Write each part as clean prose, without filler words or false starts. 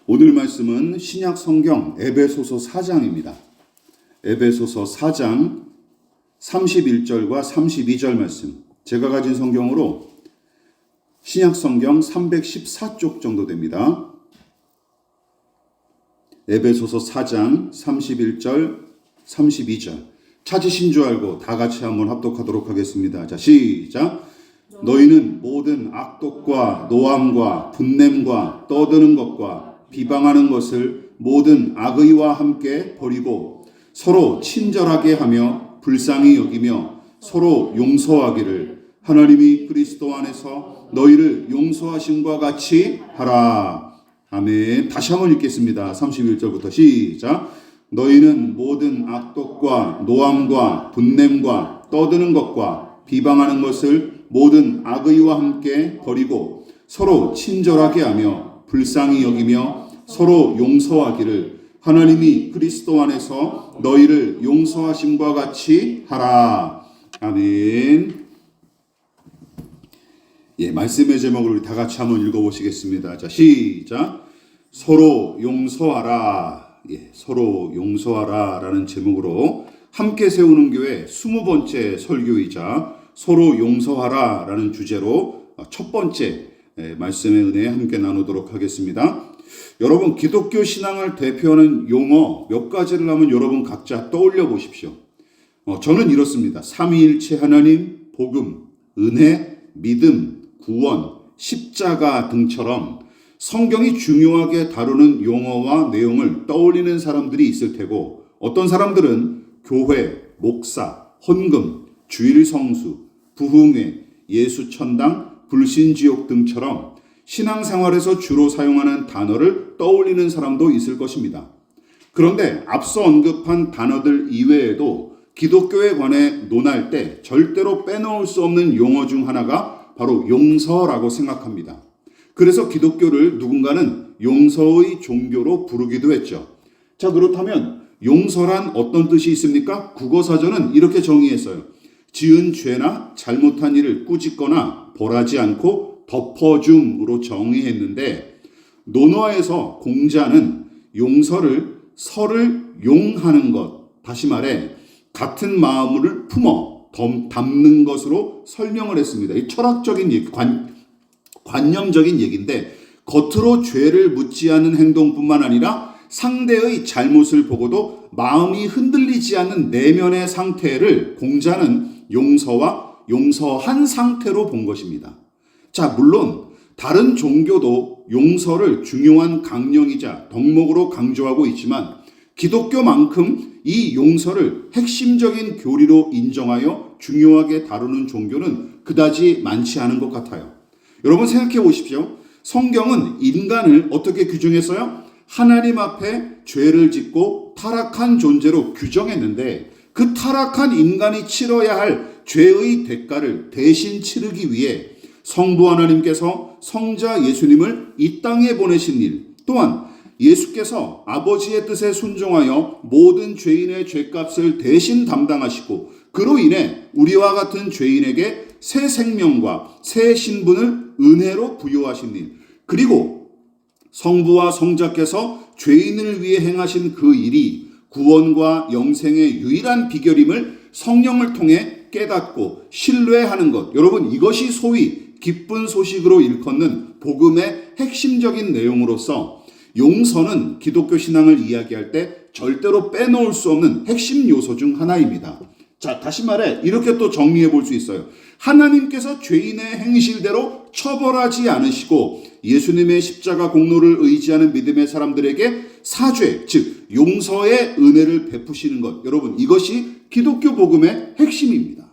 오늘 말씀은 신약 성경 에베소서 4장입니다. 에베소서 4장 31절과 32절 말씀. 제가 가진 성경으로 신약 성경 314쪽 정도 됩니다. 에베소서 4장 31절, 32절. 찾으신 줄 알고 다 같이 한번 합독하도록 하겠습니다. 자, 시작. 너희는 모든 악독과 노함과 분냄과 떠드는 것과 비방하는 것을 모든 악의와 함께 버리고 서로 친절하게 하며 불쌍히 여기며 서로 용서하기를 하나님이 그리스도 안에서 너희를 용서하심과 같이 하라. 아멘. 다시 한번 읽겠습니다. 31절부터 시작. 너희는 모든 악독과 노함과 분냄과 떠드는 것과 비방하는 것을 모든 악의와 함께 버리고 서로 친절하게 하며 불쌍히 여기며 서로 용서하기를 하나님이 그리스도 안에서 너희를 용서하심과 같이 하라. 아멘. 예, 말씀의 제목을 우리 다 같이 한번 읽어보시겠습니다. 자, 시작. 서로 용서하라. 예, 서로 용서하라 라는 제목으로 함께 세우는 교회 20번째 설교이자 서로 용서하라 라는 주제로 첫 번째 말씀의 은혜 함께 나누도록 하겠습니다. 여러분, 기독교 신앙을 대표하는 용어 몇 가지를 한번 여러분 각자 떠올려 보십시오. 저는 이렇습니다. 삼위일체 하나님, 복음, 은혜, 믿음, 구원, 십자가 등처럼 성경이 중요하게 다루는 용어와 내용을 떠올리는 사람들이 있을 테고, 어떤 사람들은 교회, 목사, 헌금, 주일 성수, 부흥회, 예수천당, 불신지옥 등처럼 신앙생활에서 주로 사용하는 단어를 떠올리는 사람도 있을 것입니다. 그런데 앞서 언급한 단어들 이외에도 기독교에 관해 논할 때 절대로 빼놓을 수 없는 용어 중 하나가 바로 용서라고 생각합니다. 그래서 기독교를 누군가는 용서의 종교로 부르기도 했죠. 자, 그렇다면 용서란 어떤 뜻이 있습니까? 국어사전은 이렇게 정의했어요. 지은 죄나 잘못한 일을 꾸짖거나 벌하지 않고 덮어줌으로 정의했는데, 논어에서 공자는 용서를 서를 용하는 것, 다시 말해 같은 마음을 품어 담는 것으로 설명을 했습니다. 이 철학적인 얘기, 관념적인 얘기인데, 겉으로 죄를 묻지 않는 행동뿐만 아니라 상대의 잘못을 보고도 마음이 흔들리지 않는 내면의 상태를 공자는 용서와 용서한 상태로 본 것입니다. 자, 물론 다른 종교도 용서를 중요한 강령이자 덕목으로 강조하고 있지만 기독교만큼 이 용서를 핵심적인 교리로 인정하여 중요하게 다루는 종교는 그다지 많지 않은 것 같아요. 여러분, 생각해 보십시오. 성경은 인간을 어떻게 규정했어요? 하나님 앞에 죄를 짓고 타락한 존재로 규정했는데, 그 타락한 인간이 치러야 할 죄의 대가를 대신 치르기 위해 성부 하나님께서 성자 예수님을 이 땅에 보내신 일, 또한 예수께서 아버지의 뜻에 순종하여 모든 죄인의 죄값을 대신 담당하시고 그로 인해 우리와 같은 죄인에게 새 생명과 새 신분을 은혜로 부여하신 일, 그리고 성부와 성자께서 죄인을 위해 행하신 그 일이 구원과 영생의 유일한 비결임을 성령을 통해 깨닫고 신뢰하는 것, 여러분, 이것이 소위 기쁜 소식으로 일컫는 복음의 핵심적인 내용으로서 용서는 기독교 신앙을 이야기할 때 절대로 빼놓을 수 없는 핵심 요소 중 하나입니다. 자, 다시 말해 이렇게 또 정리해 볼 수 있어요. 하나님께서 죄인의 행실대로 처벌하지 않으시고 예수님의 십자가 공로를 의지하는 믿음의 사람들에게 사죄, 즉 용서의 은혜를 베푸시는 것, 여러분, 이것이 기독교 복음의 핵심입니다.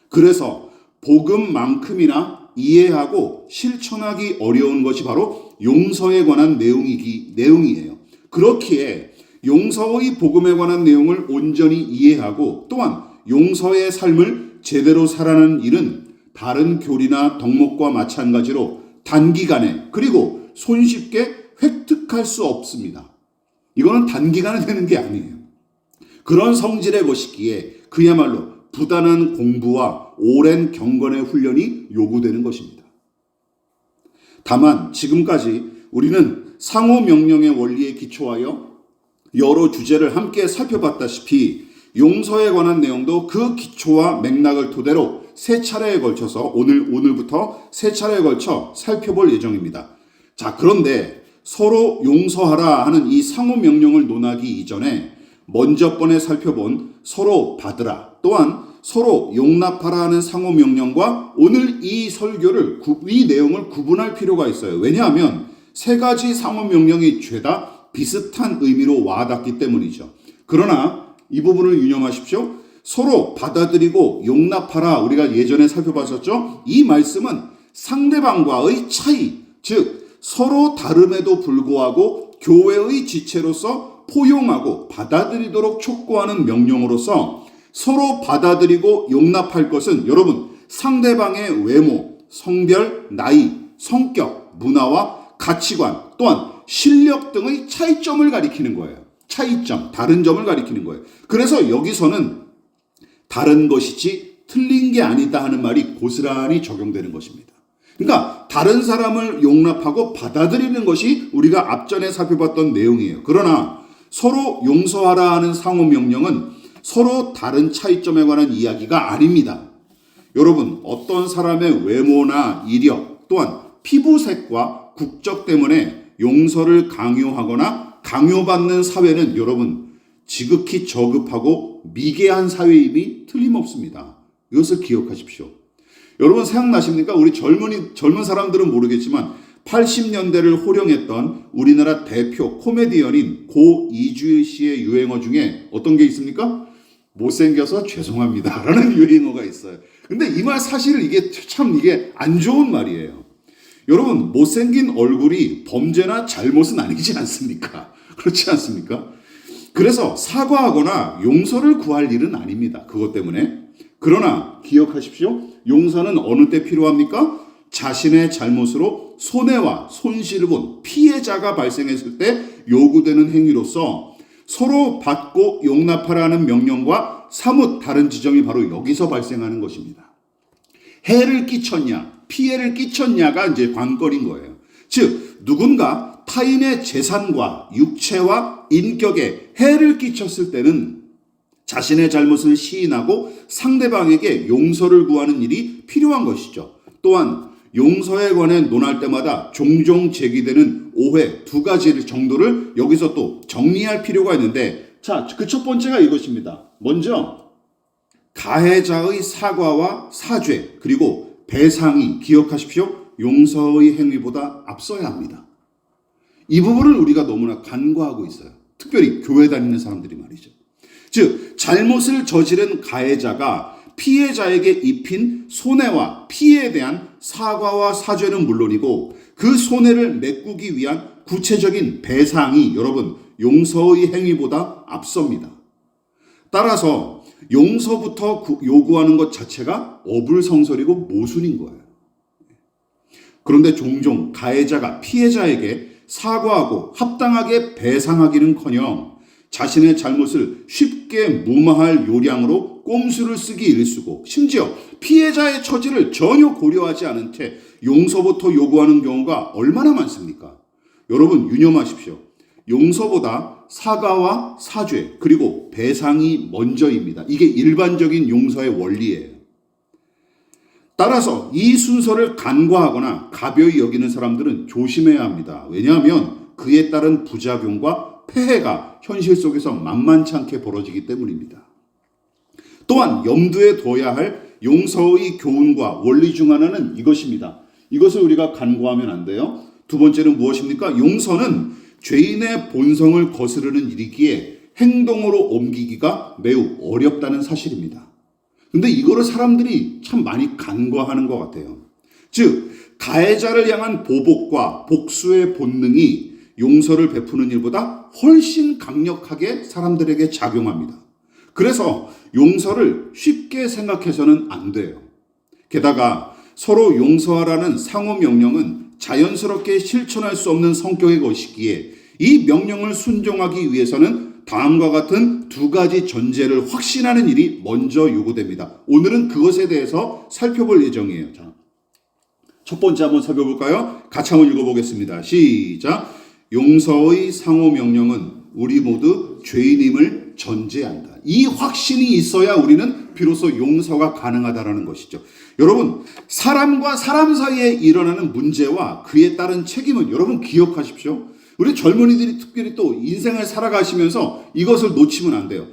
그래서 복음만큼이나 이해하고 실천하기 어려운 것이 바로 용서에 관한 내용이에요. 그렇기에 용서의 복음에 관한 내용을 온전히 이해하고 또한 용서의 삶을 제대로 살아가는 일은 다른 교리나 덕목과 마찬가지로 단기간에 그리고 손쉽게 획득할 수 없습니다. 이거는 단기간에 되는 게 아니에요. 그런 성질의 것이기에 그야말로 부단한 공부와 오랜 경건의 훈련이 요구되는 것입니다. 다만 지금까지 우리는 상호 명령의 원리에 기초하여 여러 주제를 함께 살펴봤다시피 용서에 관한 내용도 그 기초와 맥락을 토대로 세 차례에 걸쳐서 오늘부터 세 차례에 걸쳐 살펴볼 예정입니다. 자, 그런데 서로 용서하라 하는 이 상호 명령을 논하기 이전에 먼저 번에 살펴본 서로 받으라 또한 서로 용납하라 하는 상호 명령과 오늘 이 내용을 구분할 필요가 있어요. 왜냐하면 세 가지 상호 명령이 죄다 비슷한 의미로 와닿기 때문이죠. 그러나 이 부분을 유념하십시오. 서로 받아들이고 용납하라 우리가 예전에 살펴봤었죠. 이 말씀은 상대방과의 차이, 즉 서로 다름에도 불구하고 교회의 지체로서 포용하고 받아들이도록 촉구하는 명령으로서 서로 받아들이고 용납할 것은 여러분 상대방의 외모, 성별, 나이, 성격, 문화와 가치관 또한 실력 등의 차이점을 가리키는 거예요. 차이점, 다른 점을 가리키는 거예요. 그래서 여기서는 다른 것이지 틀린 게 아니다 하는 말이 고스란히 적용되는 것입니다. 그러니까 다른 사람을 용납하고 받아들이는 것이 우리가 앞전에 살펴봤던 내용이에요. 그러나 서로 용서하라 하는 상호 명령은 서로 다른 차이점에 관한 이야기가 아닙니다. 여러분, 어떤 사람의 외모나 이력 또한 피부색과 국적 때문에 용서를 강요하거나 강요받는 사회는 여러분 지극히 저급하고 미개한 사회임이 틀림없습니다. 이것을 기억하십시오. 여러분 생각나십니까? 우리 젊은 사람들은 모르겠지만 80년대를 호령했던 우리나라 대표 코미디언인 고 이주일 씨의 유행어 중에 어떤 게 있습니까? 못생겨서 죄송합니다 라는 유행어가 있어요. 근데 이 말 사실 이게 안 좋은 말이에요. 여러분 못생긴 얼굴이 범죄나 잘못은 아니지 않습니까? 그렇지 않습니까? 그래서 사과하거나 용서를 구할 일은 아닙니다. 그것 때문에. 그러나 기억하십시오. 용서는 어느 때 필요합니까? 자신의 잘못으로 손해와 손실을 본 피해자가 발생했을 때 요구되는 행위로서 서로 받고 용납하라는 명령과 사뭇 다른 지점이 바로 여기서 발생하는 것입니다. 해를 끼쳤냐, 피해를 끼쳤냐가 이제 관건인 거예요. 즉, 누군가 타인의 재산과 육체와 인격에 해를 끼쳤을 때는 자신의 잘못을 시인하고 상대방에게 용서를 구하는 일이 필요한 것이죠. 또한 용서에 관해 논할 때마다 종종 제기되는 오해 두 가지 정도를 여기서 또 정리할 필요가 있는데, 자, 그 첫 번째가 이것입니다. 먼저 가해자의 사과와 사죄 그리고 배상이 기억하십시오. 용서의 행위보다 앞서야 합니다. 이 부분을 우리가 너무나 간과하고 있어요. 특별히 교회 다니는 사람들이 말이죠. 즉 잘못을 저지른 가해자가 피해자에게 입힌 손해와 피해에 대한 사과와 사죄는 물론이고 그 손해를 메꾸기 위한 구체적인 배상이 여러분 용서의 행위보다 앞섭니다. 따라서 용서부터 요구하는 것 자체가 어불성설이고 모순인 거예요. 그런데 종종 가해자가 피해자에게 사과하고 합당하게 배상하기는커녕 자신의 잘못을 쉽게 무마할 요량으로 꼼수를 쓰기 일쑤고 심지어 피해자의 처지를 전혀 고려하지 않은 채 용서부터 요구하는 경우가 얼마나 많습니까? 여러분 유념하십시오. 용서보다 사과와 사죄 그리고 배상이 먼저입니다. 이게 일반적인 용서의 원리예요. 따라서 이 순서를 간과하거나 가벼이 여기는 사람들은 조심해야 합니다. 왜냐하면 그에 따른 부작용과 폐해가 현실 속에서 만만치 않게 벌어지기 때문입니다. 또한 염두에 둬야 할 용서의 교훈과 원리 중 하나는 이것입니다. 이것을 우리가 간과하면 안 돼요. 두 번째는 무엇입니까? 용서는 죄인의 본성을 거스르는 일이기에 행동으로 옮기기가 매우 어렵다는 사실입니다. 근데 이거를 사람들이 참 많이 간과하는 것 같아요. 즉, 가해자를 향한 보복과 복수의 본능이 용서를 베푸는 일보다 훨씬 강력하게 사람들에게 작용합니다. 그래서 용서를 쉽게 생각해서는 안 돼요. 게다가 서로 용서하라는 상호 명령은 자연스럽게 실천할 수 없는 성격의 것이기에 이 명령을 순종하기 위해서는 다음과 같은 두 가지 전제를 확신하는 일이 먼저 요구됩니다. 오늘은 그것에 대해서 살펴볼 예정이에요. 자, 첫 번째 한번 살펴볼까요? 같이 한번 읽어보겠습니다. 시작. 용서의 상호 명령은 우리 모두 죄인임을 전제한다. 이 확신이 있어야 우리는 비로소 용서가 가능하다라는 것이죠. 여러분, 사람과 사람 사이에 일어나는 문제와 그에 따른 책임은 여러분 기억하십시오. 우리 젊은이들이 특별히 또 인생을 살아가시면서 이것을 놓치면 안 돼요.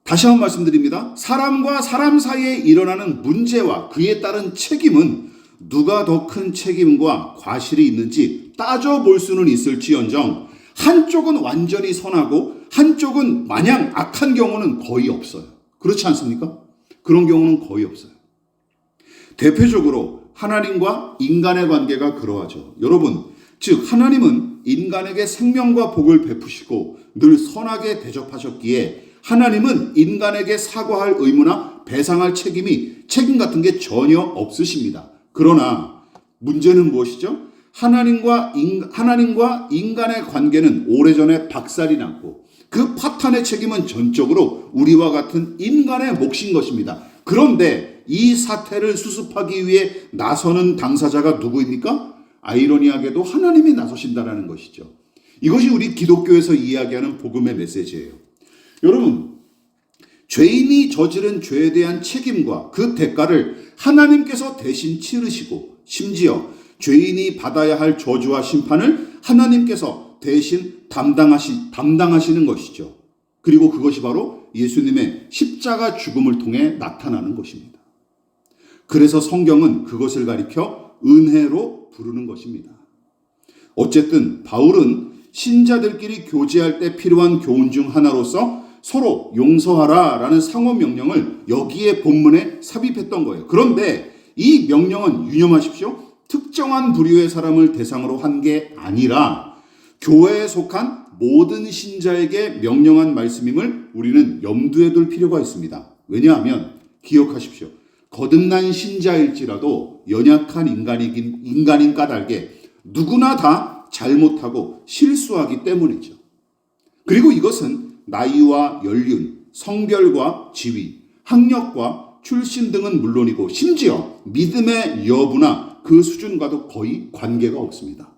다시 한번 말씀드립니다. 사람과 사람 사이에 일어나는 문제와 그에 따른 책임은 누가 더 큰 책임과 과실이 있는지 따져볼 수는 있을지언정 한쪽은 완전히 선하고 한쪽은 마냥 악한 경우는 거의 없어요. 그렇지 않습니까? 그런 경우는 거의 없어요. 대표적으로 하나님과 인간의 관계가 그러하죠. 여러분, 즉 하나님은 인간에게 생명과 복을 베푸시고 늘 선하게 대접하셨기에 하나님은 인간에게 사과할 의무나 배상할 책임 같은 게 전혀 없으십니다. 그러나 문제는 무엇이죠? 하나님과 인간의 관계는 오래전에 박살이 났고 그 파탄의 책임은 전적으로 우리와 같은 인간의 몫인 것입니다. 그런데 이 사태를 수습하기 위해 나서는 당사자가 누구입니까? 아이러니하게도 하나님이 나서신다라는 것이죠. 이것이 우리 기독교에서 이야기하는 복음의 메시지예요. 여러분, 죄인이 저지른 죄에 대한 책임과 그 대가를 하나님께서 대신 치르시고 심지어 죄인이 받아야 할 저주와 심판을 하나님께서 대신 담당하시는 것이죠. 그리고 그것이 바로 예수님의 십자가 죽음을 통해 나타나는 것입니다. 그래서 성경은 그것을 가리켜 은혜로 부르는 것입니다. 어쨌든 바울은 신자들끼리 교제할 때 필요한 교훈 중 하나로서 서로 용서하라 라는 상호 명령을 여기에 본문에 삽입했던 거예요. 그런데 이 명령은 유념하십시오. 특정한 부류의 사람을 대상으로 한 게 아니라 교회에 속한 모든 신자에게 명령한 말씀임을 우리는 염두에 둘 필요가 있습니다. 왜냐하면 기억하십시오. 거듭난 신자일지라도 연약한 인간인 까닭에 누구나 다 잘못하고 실수하기 때문이죠. 그리고 이것은 나이와 연륜, 성별과 지위, 학력과 출신 등은 물론이고 심지어 믿음의 여부나 그 수준과도 거의 관계가 없습니다.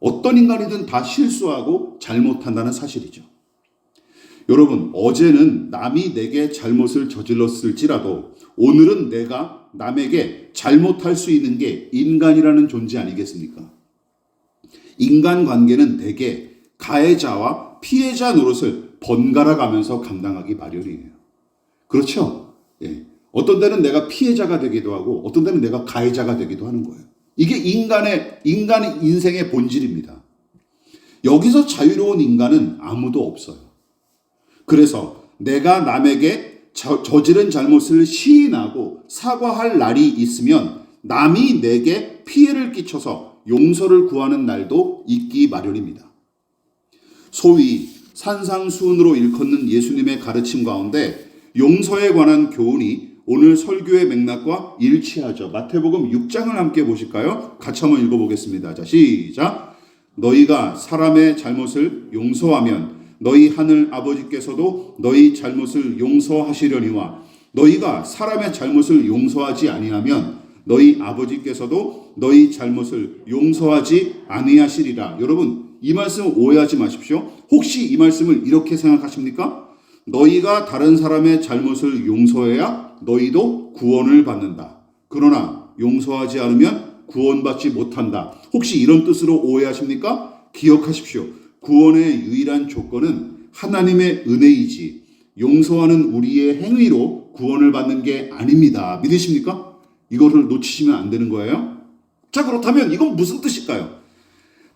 어떤 인간이든 다 실수하고 잘못한다는 사실이죠. 여러분, 어제는 남이 내게 잘못을 저질렀을지라도 오늘은 내가 남에게 잘못할 수 있는 게 인간이라는 존재 아니겠습니까? 인간관계는 대개 가해자와 피해자 노릇을 번갈아 가면서 감당하기 마련이에요. 그렇죠? 예. 어떤 때는 내가 피해자가 되기도 하고 어떤 때는 내가 가해자가 되기도 하는 거예요. 이게 인간의 인생의 본질입니다. 여기서 자유로운 인간은 아무도 없어요. 그래서 내가 남에게 저지른 잘못을 시인하고 사과할 날이 있으면 남이 내게 피해를 끼쳐서 용서를 구하는 날도 있기 마련입니다. 소위 산상수훈으로 일컫는 예수님의 가르침 가운데 용서에 관한 교훈이 오늘 설교의 맥락과 일치하죠. 마태복음 6장을 함께 보실까요? 같이 한번 읽어보겠습니다. 자, 시작. 너희가 사람의 잘못을 용서하면 너희 하늘 아버지께서도 너희 잘못을 용서하시려니와 너희가 사람의 잘못을 용서하지 아니하면 너희 아버지께서도 너희 잘못을 용서하지 아니하시리라. 여러분, 이 말씀 오해하지 마십시오. 혹시 이 말씀을 이렇게 생각하십니까? 너희가 다른 사람의 잘못을 용서해야 너희도 구원을 받는다. 그러나 용서하지 않으면 구원받지 못한다. 혹시 이런 뜻으로 오해하십니까? 기억하십시오. 구원의 유일한 조건은 하나님의 은혜이지 용서하는 우리의 행위로 구원을 받는 게 아닙니다. 믿으십니까? 이거를 놓치시면 안 되는 거예요. 자, 그렇다면 이건 무슨 뜻일까요?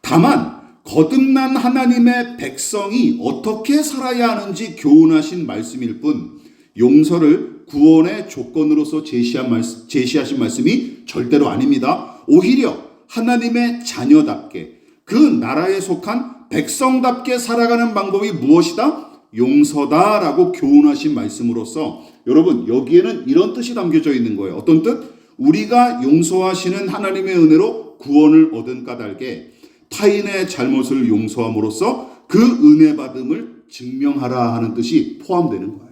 다만 거듭난 하나님의 백성이 어떻게 살아야 하는지 교훈하신 말씀일 뿐 용서를 구원의 조건으로서 제시하신 말씀이 절대로 아닙니다. 오히려 하나님의 자녀답게 그 나라에 속한 백성답게 살아가는 방법이 무엇이다? 용서다라고 교훈하신 말씀으로서 여러분, 여기에는 이런 뜻이 담겨져 있는 거예요. 어떤 뜻? 우리가 용서하시는 하나님의 은혜로 구원을 얻은 까닭에 타인의 잘못을 용서함으로써 그 은혜 받음을 증명하라 하는 뜻이 포함되는 거예요.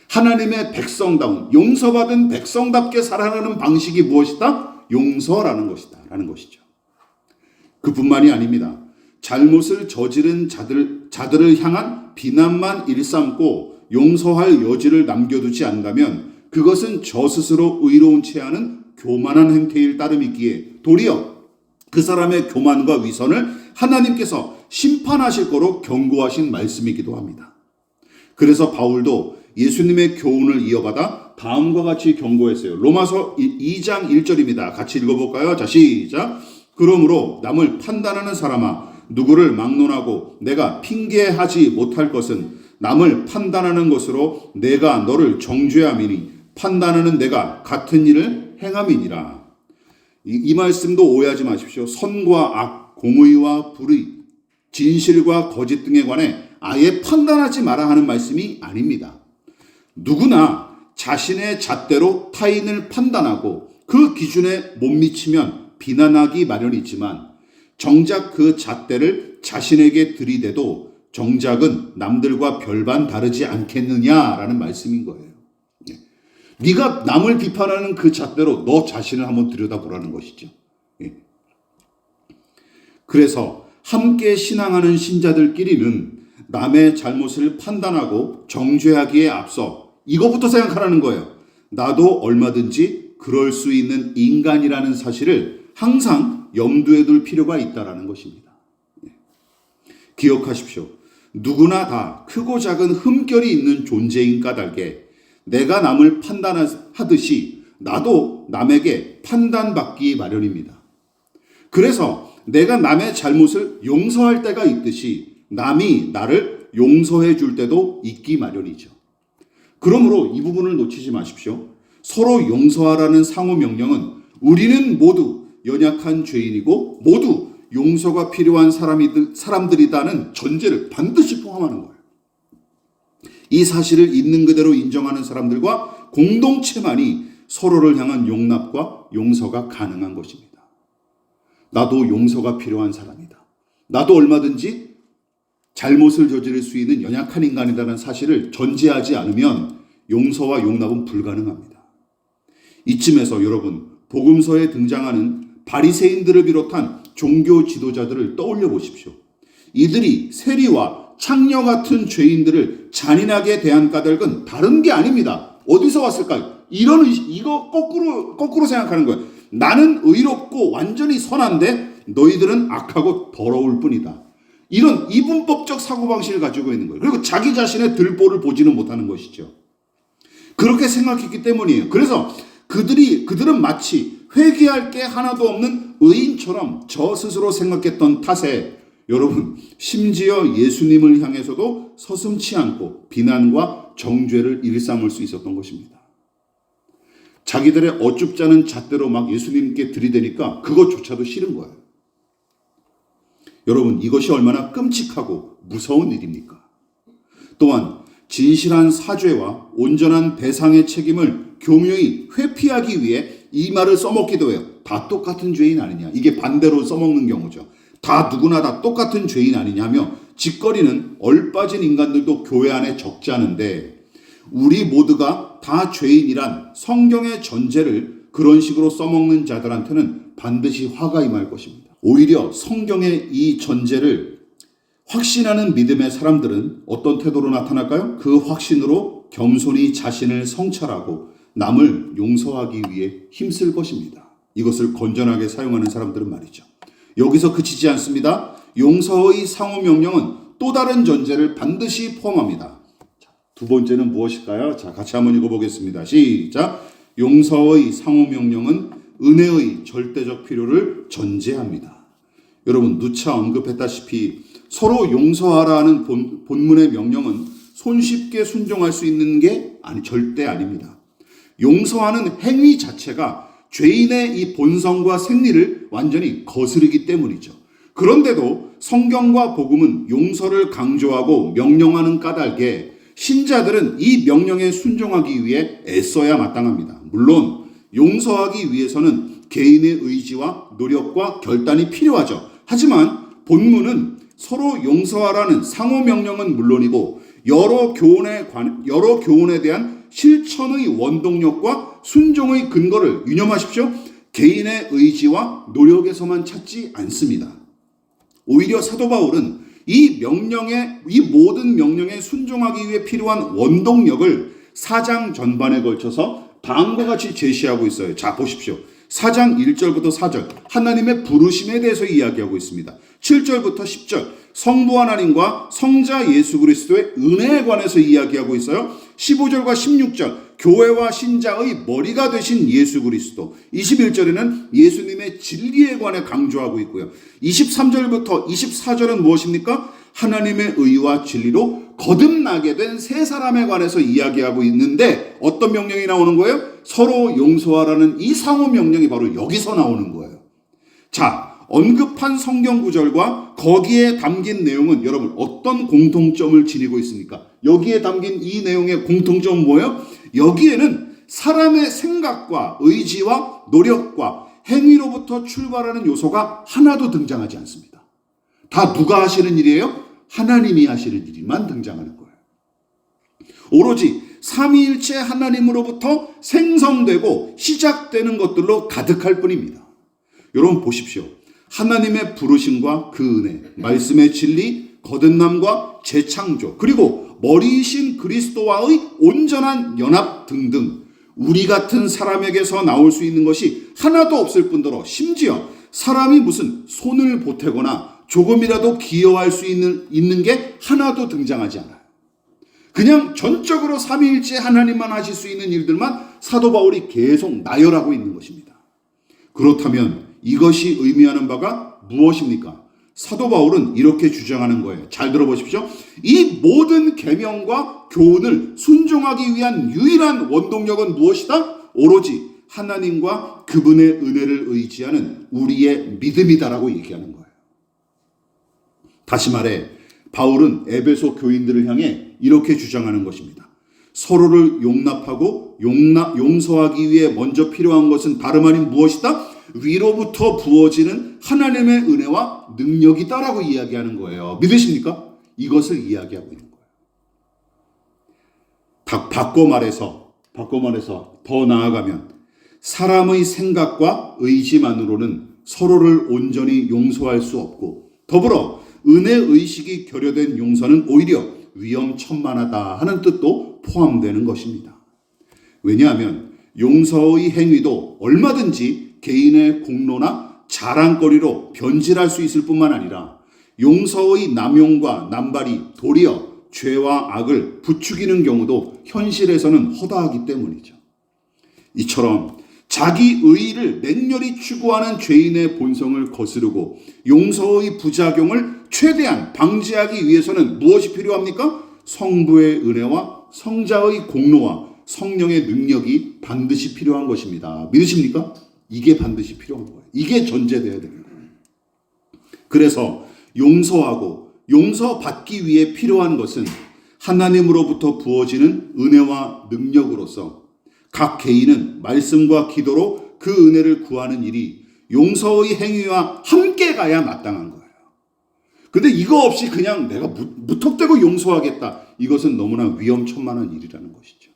하나님의 백성다운 용서받은 백성답게 살아가는 방식이 무엇이다? 용서라는 것이다 라는 것이죠. 그뿐만이 아닙니다. 잘못을 저지른 자들을 향한 비난만 일삼고 용서할 여지를 남겨두지 않는다면 그것은 저 스스로 의로운 채 하는 교만한 행태일 따름이기에 도리어 그 사람의 교만과 위선을 하나님께서 심판하실 거로 경고하신 말씀이기도 합니다. 그래서 바울도 예수님의 교훈을 이어받아 다음과 같이 경고했어요. 로마서 2장 1절입니다. 같이 읽어볼까요? 자, 시작. 그러므로 남을 판단하는 사람아, 누구를 막론하고 내가 핑계하지 못할 것은 남을 판단하는 것으로 내가 너를 정죄함이니 판단하는 내가 같은 일을 행함이니라. 이 말씀도 오해하지 마십시오. 선과 악, 공의와 불의, 진실과 거짓 등에 관해 아예 판단하지 마라 하는 말씀이 아닙니다. 누구나 자신의 잣대로 타인을 판단하고 그 기준에 못 미치면 비난하기 마련이지만 정작 그 잣대를 자신에게 들이대도 정작은 남들과 별반 다르지 않겠느냐라는 말씀인 거예요. 네가 남을 비판하는 그 잣대로 너 자신을 한번 들여다보라는 것이죠. 그래서 함께 신앙하는 신자들끼리는 남의 잘못을 판단하고 정죄하기에 앞서 이것부터 생각하라는 거예요. 나도 얼마든지 그럴 수 있는 인간이라는 사실을 항상 염두에 둘 필요가 있다는 것입니다. 기억하십시오. 누구나 다 크고 작은 흠결이 있는 존재인 까닭에 내가 남을 판단하듯이 나도 남에게 판단받기 마련입니다. 그래서 내가 남의 잘못을 용서할 때가 있듯이 남이 나를 용서해 줄 때도 있기 마련이죠. 그러므로 이 부분을 놓치지 마십시오. 서로 용서하라는 상호 명령은 우리는 모두 연약한 죄인이고 모두 용서가 필요한 사람들이다는 전제를 반드시 포함하는 거예요. 이 사실을 있는 그대로 인정하는 사람들과 공동체만이 서로를 향한 용납과 용서가 가능한 것입니다. 나도 용서가 필요한 사람이다. 나도 얼마든지 잘못을 저지를 수 있는 연약한 인간이라는 사실을 전제하지 않으면 용서와 용납은 불가능합니다. 이쯤에서 여러분, 복음서에 등장하는 바리새인들을 비롯한 종교 지도자들을 떠올려 보십시오. 이들이 세리와 창녀 같은 죄인들을 잔인하게 대한 까닭은 다른 게 아닙니다. 어디서 왔을까요? 이거 거꾸로 생각하는 거예요. 나는 의롭고 완전히 선한데 너희들은 악하고 더러울 뿐이다. 이런 이분법적 사고방식을 가지고 있는 거예요. 그리고 자기 자신의 들보를 보지는 못하는 것이죠. 그렇게 생각했기 때문이에요. 그래서 그들은 마치 회개할 게 하나도 없는 의인처럼 저 스스로 생각했던 탓에 여러분, 심지어 예수님을 향해서도 서슴지 않고 비난과 정죄를 일삼을 수 있었던 것입니다. 자기들의 어줍지 않은 잣대로 막 예수님께 들이대니까 그것조차도 싫은 거예요. 여러분, 이것이 얼마나 끔찍하고 무서운 일입니까? 또한 진실한 사죄와 온전한 배상의 책임을 교묘히 회피하기 위해 이 말을 써먹기도 해요. 다 똑같은 죄인 아니냐. 이게 반대로 써먹는 경우죠. 다 누구나 다 똑같은 죄인 아니냐며 짓거리는 얼빠진 인간들도 교회 안에 적지 않은데 우리 모두가 다 죄인이란 성경의 전제를 그런 식으로 써먹는 자들한테는 반드시 화가 임할 것입니다. 오히려 성경의 이 전제를 확신하는 믿음의 사람들은 어떤 태도로 나타날까요? 그 확신으로 겸손히 자신을 성찰하고 남을 용서하기 위해 힘쓸 것입니다. 이것을 건전하게 사용하는 사람들은 말이죠. 여기서 그치지 않습니다. 용서의 상호 명령은 또 다른 전제를 반드시 포함합니다. 두 번째는 무엇일까요? 자, 같이 한번 읽어보겠습니다. 시작. 용서의 상호 명령은 은혜의 절대적 필요를 전제합니다. 여러분, 누차 언급했다시피 서로 용서하라는 본문의 명령은 손쉽게 순종할 수 있는 게 절대 아닙니다. 용서하는 행위 자체가 죄인의 이 본성과 생리를 완전히 거스르기 때문이죠. 그런데도 성경과 복음은 용서를 강조하고 명령하는 까닭에 신자들은 이 명령에 순종하기 위해 애써야 마땅합니다. 물론 용서하기 위해서는 개인의 의지와 노력과 결단이 필요하죠. 하지만 본문은 서로 용서하라는 상호 명령은 물론이고 여러 교훈에 대한 실천의 원동력과 순종의 근거를 유념하십시오. 개인의 의지와 노력에서만 찾지 않습니다. 오히려 사도 바울은 이 모든 명령에 순종하기 위해 필요한 원동력을 4장 전반에 걸쳐서 다음과 같이 제시하고 있어요. 자, 보십시오. 4장 1절부터 4절 하나님의 부르심에 대해서 이야기하고 있습니다. 7절부터 10절 성부 하나님과 성자 예수 그리스도의 은혜에 관해서 이야기하고 있어요. 15절과 16절 교회와 신자의 머리가 되신 예수 그리스도, 21절에는 예수님의 진리에 관해 강조하고 있고요. 23절부터 24절은 무엇입니까? 하나님의 의와 진리로 거듭나게 된 세 사람에 관해서 이야기하고 있는데 어떤 명령이 나오는 거예요? 서로 용서하라는 이 상호 명령이 바로 여기서 나오는 거예요. 자, 언급한 성경 구절과 거기에 담긴 내용은 여러분 어떤 공통점을 지니고 있습니까? 여기에 담긴 이 내용의 공통점은 뭐예요? 여기에는 사람의 생각과 의지와 노력과 행위로부터 출발하는 요소가 하나도 등장하지 않습니다. 다 누가 하시는 일이에요? 하나님이 하시는 일만 등장하는 거예요. 오로지 삼위일체 하나님으로부터 생성되고 시작되는 것들로 가득할 뿐입니다. 여러분 보십시오. 하나님의 부르심과 그 은혜, 말씀의 진리, 거듭남과 재창조, 그리고 머리이신 그리스도와의 온전한 연합 등등 우리 같은 사람에게서 나올 수 있는 것이 하나도 없을 뿐더러 심지어 사람이 무슨 손을 보태거나 조금이라도 기여할 수 있는 게 하나도 등장하지 않아요. 그냥 전적으로 삼위일체 하나님만 하실 수 있는 일들만 사도 바울이 계속 나열하고 있는 것입니다. 그렇다면 이것이 의미하는 바가 무엇입니까? 사도 바울은 이렇게 주장하는 거예요. 잘 들어보십시오. 이 모든 계명과 교훈을 순종하기 위한 유일한 원동력은 무엇이다? 오로지 하나님과 그분의 은혜를 의지하는 우리의 믿음이다라고 얘기하는 거예요. 다시 말해 바울은 에베소 교인들을 향해 이렇게 주장하는 것입니다. 서로를 용납하고 용서하기 위해 먼저 필요한 것은 다름 아닌 무엇이다? 위로부터 부어지는 하나님의 은혜와 능력이다라고 이야기하는 거예요. 믿으십니까? 이것을 이야기하고 있는 거예요. 바꿔 말해서 더 나아가면 사람의 생각과 의지만으로는 서로를 온전히 용서할 수 없고 더불어 은혜의식이 결여된 용서는 오히려 위험천만하다 하는 뜻도 포함되는 것입니다. 왜냐하면 용서의 행위도 얼마든지 개인의 공로나 자랑거리로 변질할 수 있을 뿐만 아니라 용서의 남용과 남발이 도리어 죄와 악을 부추기는 경우도 현실에서는 허다하기 때문이죠. 이처럼 자기 의의를 맹렬히 추구하는 죄인의 본성을 거스르고 용서의 부작용을 최대한 방지하기 위해서는 무엇이 필요합니까? 성부의 은혜와 성자의 공로와 성령의 능력이 반드시 필요한 것입니다. 믿으십니까? 이게 반드시 필요한 거예요. 이게 전제되어야 됩니다. 그래서 용서하고 용서받기 위해 필요한 것은 하나님으로부터 부어지는 은혜와 능력으로서 각 개인은 말씀과 기도로 그 은혜를 구하는 일이 용서의 행위와 함께 가야 마땅한 거예요. 근데 이거 없이 그냥 내가 무턱대고 용서하겠다. 이것은 너무나 위험천만한 일이라는 것이죠.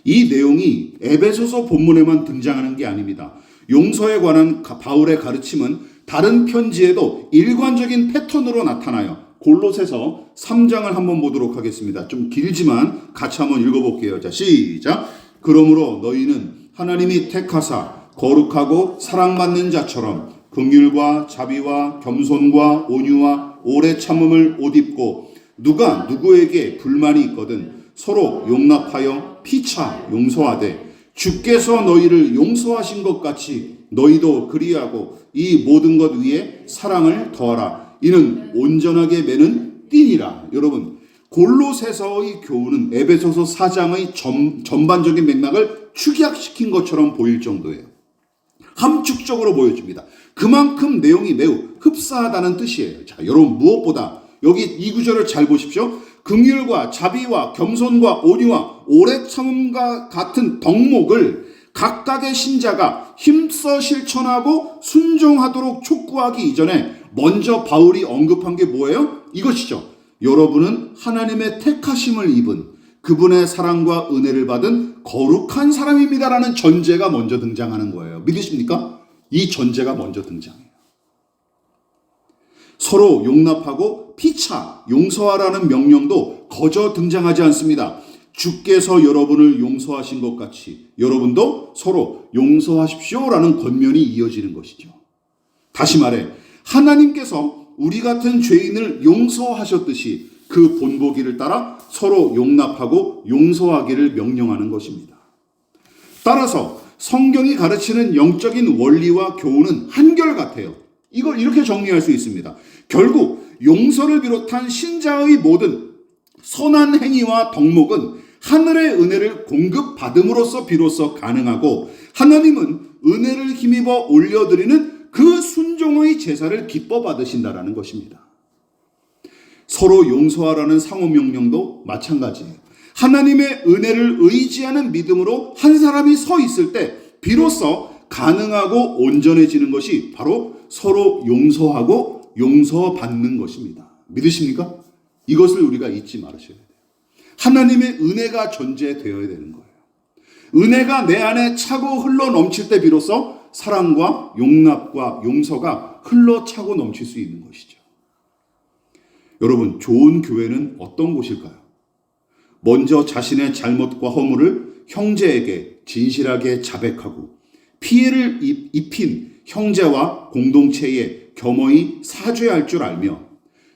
이 내용이 에베소서 본문에만 등장하는 게 아닙니다. 용서에 관한 바울의 가르침은 다른 편지에도 일관적인 패턴으로 나타나요. 골로새서 3장을 한번 보도록 하겠습니다. 좀 길지만 같이 한번 읽어볼게요. 자, 시작. 그러므로 너희는 하나님이 택하사 거룩하고 사랑받는 자처럼 긍휼과 자비와 겸손과 온유와 오래 참음을 옷 입고 누가 누구에게 불만이 있거든 서로 용납하여 피차 용서하되 주께서 너희를 용서하신 것 같이 너희도 그리하고 이 모든 것 위에 사랑을 더하라. 이는 온전하게 매는 띠니라. 여러분, 골로새서의 교훈은 에베소서 4장의 전반적인 맥락을 축약시킨 것처럼 보일 정도예요. 함축적으로 보여줍니다. 그만큼 내용이 매우 흡사하다는 뜻이에요. 자, 여러분 무엇보다 여기 이 구절을 잘 보십시오. 긍휼과 자비와 겸손과 온유와 오래 참음과 같은 덕목을 각각의 신자가 힘써 실천하고 순종하도록 촉구하기 이전에 먼저 바울이 언급한 게 뭐예요? 이것이죠. 여러분은 하나님의 택하심을 입은 그분의 사랑과 은혜를 받은 거룩한 사람입니다라는 전제가 먼저 등장하는 거예요. 믿으십니까? 이 전제가 먼저 등장해요. 서로 용납하고 피차 용서하라는 명령도 거저 등장하지 않습니다. 주께서 여러분을 용서하신 것 같이 여러분도 서로 용서하십시오라는 권면이 이어지는 것이죠. 다시 말해 하나님께서 우리 같은 죄인을 용서하셨듯이 그 본보기를 따라 서로 용납하고 용서하기를 명령하는 것입니다. 따라서 성경이 가르치는 영적인 원리와 교훈은 한결같아요. 이걸 이렇게 정리할 수 있습니다. 결국 용서를 비롯한 신자의 모든 선한 행위와 덕목은 하늘의 은혜를 공급받음으로써 비로소 가능하고 하나님은 은혜를 힘입어 올려드리는 그 순종의 제사를 기뻐 받으신다라는 것입니다. 서로 용서하라는 상호명령도 마찬가지예요. 하나님의 은혜를 의지하는 믿음으로 한 사람이 서 있을 때 비로소 가능하고 온전해지는 것이 바로 서로 용서하고 용서받는 것입니다. 믿으십니까? 이것을 우리가 잊지 말으셔야 돼요. 하나님의 은혜가 전제되어야 되는 거예요. 은혜가 내 안에 차고 흘러 넘칠 때 비로소 사랑과 용납과 용서가 흘러 차고 넘칠 수 있는 것이죠. 여러분, 좋은 교회는 어떤 곳일까요? 먼저 자신의 잘못과 허물을 형제에게 진실하게 자백하고 피해를 입힌 형제와 공동체에 겸허히 사죄할 줄 알며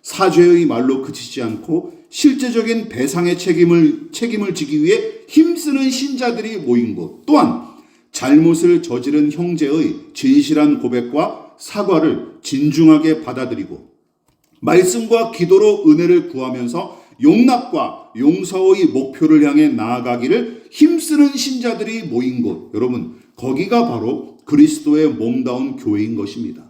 사죄의 말로 그치지 않고 실제적인 배상의 책임을 지기 위해 힘쓰는 신자들이 모인 곳, 또한 잘못을 저지른 형제의 진실한 고백과 사과를 진중하게 받아들이고 말씀과 기도로 은혜를 구하면서 용납과 용서의 목표를 향해 나아가기를 힘쓰는 신자들이 모인 곳, 여러분, 거기가 바로 그리스도의 몸다운 교회인 것입니다.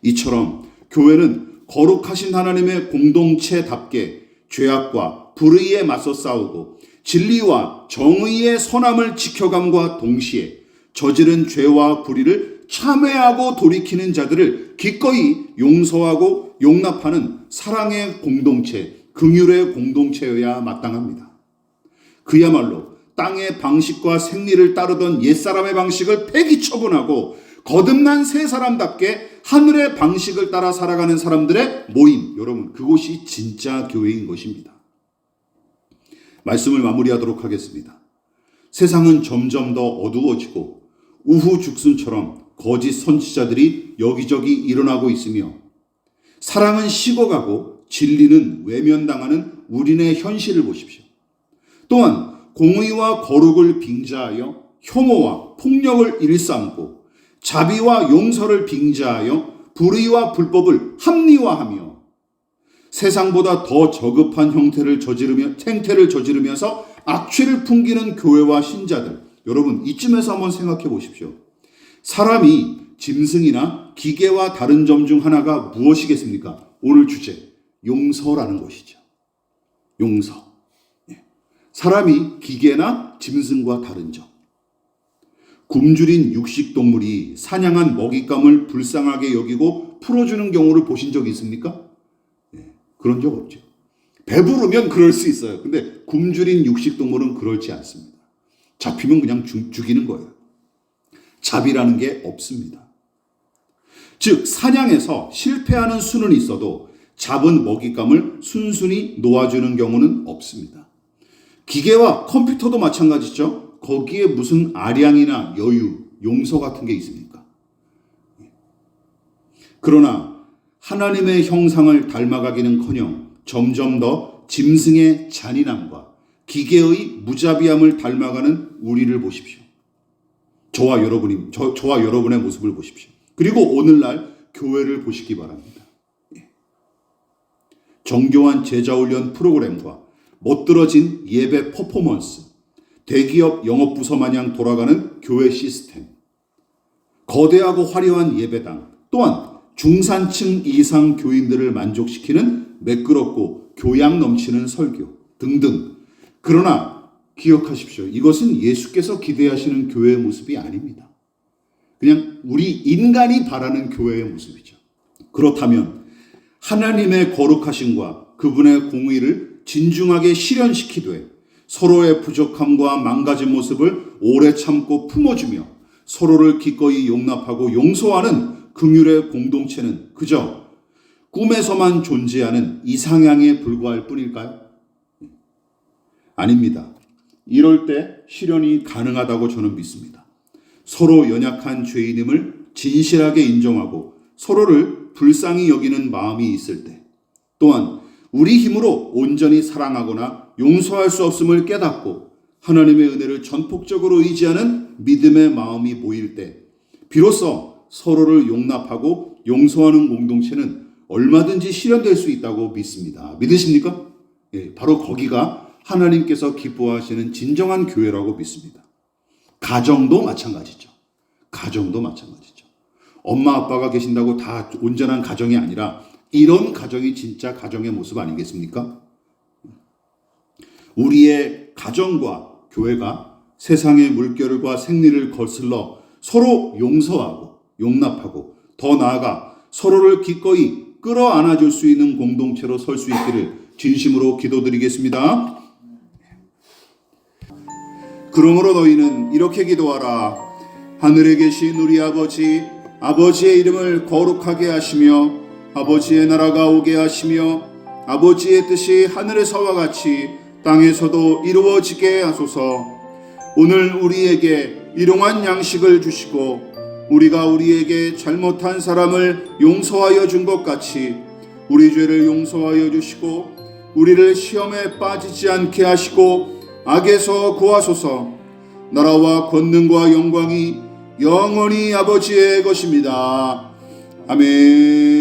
이처럼 교회는 거룩하신 하나님의 공동체답게 죄악과 불의에 맞서 싸우고 진리와 정의의 선함을 지켜감과 동시에 저지른 죄와 불의를 참회하고 돌이키는 자들을 기꺼이 용서하고 용납하는 사랑의 공동체, 긍휼의 공동체여야 마땅합니다. 그야말로 땅의 방식과 생리를 따르던 옛사람의 방식을 폐기 처분하고 거듭난 새 사람답게 하늘의 방식을 따라 살아가는 사람들의 모임, 여러분, 그곳이 진짜 교회인 것입니다. 말씀을 마무리하도록 하겠습니다. 세상은 점점 더 어두워지고 우후죽순처럼 거짓 선지자들이 여기저기 일어나고 있으며 사랑은 식어가고 진리는 외면당하는 우리네 현실을 보십시오. 또한 공의와 거룩을 빙자하여 혐오와 폭력을 일삼고 자비와 용서를 빙자하여 불의와 불법을 합리화하며 세상보다 더 저급한 행태를 저지르면서 악취를 풍기는 교회와 신자들, 여러분 이쯤에서 한번 생각해 보십시오. 사람이 짐승이나 기계와 다른 점 중 하나가 무엇이겠습니까? 오늘 주제, 용서라는 것이죠. 용서. 사람이 기계나 짐승과 다른 점. 굶주린 육식동물이 사냥한 먹잇감을 불쌍하게 여기고 풀어주는 경우를 보신 적 있습니까? 그런 적 없죠. 배부르면 그럴 수 있어요. 근데 굶주린 육식동물은 그렇지 않습니다. 잡히면 그냥 죽이는 거예요. 자비라는 게 없습니다. 즉 사냥에서 실패하는 수는 있어도 잡은 먹잇감을 순순히 놓아주는 경우는 없습니다. 기계와 컴퓨터도 마찬가지죠. 거기에 무슨 아량이나 여유, 용서 같은 게 있습니까? 그러나 하나님의 형상을 닮아가기는커녕 점점 더 짐승의 잔인함과 기계의 무자비함을 닮아가는 우리를 보십시오. 저와 여러분의 모습을 보십시오. 그리고 오늘날 교회를 보시기 바랍니다. 정교한 제자훈련 프로그램과 멋들어진 예배 퍼포먼스, 대기업 영업부서 마냥 돌아가는 교회 시스템, 거대하고 화려한 예배당, 또한 중산층 이상 교인들을 만족시키는 매끄럽고 교양 넘치는 설교 등등. 그러나 기억하십시오. 이것은 예수께서 기대하시는 교회의 모습이 아닙니다. 그냥 우리 인간이 바라는 교회의 모습이죠. 그렇다면 하나님의 거룩하심과 그분의 공의를 진중하게 실현시키되 서로의 부족함과 망가진 모습을 오래 참고 품어주며 서로를 기꺼이 용납하고 용서하는 긍휼의 공동체는 그저 꿈에서만 존재하는 이상향에 불과할 뿐일까요? 아닙니다. 이럴 때 실현이 가능하다고 저는 믿습니다. 서로 연약한 죄인임을 진실하게 인정하고 서로를 불쌍히 여기는 마음이 있을 때, 또한 우리 힘으로 온전히 사랑하거나 용서할 수 없음을 깨닫고 하나님의 은혜를 전폭적으로 의지하는 믿음의 마음이 모일 때 비로소 서로를 용납하고 용서하는 공동체는 얼마든지 실현될 수 있다고 믿습니다. 믿으십니까? 예, 바로 거기가 하나님께서 기뻐하시는 진정한 교회라고 믿습니다. 가정도 마찬가지죠. 가정도 마찬가지죠. 엄마 아빠가 계신다고 다 온전한 가정이 아니라 이런 가정이 진짜 가정의 모습 아니겠습니까? 우리의 가정과 교회가 세상의 물결과 생리를 거슬러 서로 용서하고 용납하고 더 나아가 서로를 기꺼이 끌어안아 줄 수 있는 공동체로 설 수 있기를 진심으로 기도드리겠습니다. 그러므로 너희는 이렇게 기도하라. 하늘에 계신 우리 아버지, 아버지의 이름을 거룩하게 하시며 아버지의 나라가 오게 하시며 아버지의 뜻이 하늘에서와 같이 땅에서도 이루어지게 하소서. 오늘 우리에게 일용할 양식을 주시고 우리가 우리에게 잘못한 사람을 용서하여 준 것 같이 우리 죄를 용서하여 주시고 우리를 시험에 빠지지 않게 하시고 악에서 구하소서. 나라와 권능과 영광이 영원히 아버지의 것입니다. 아멘.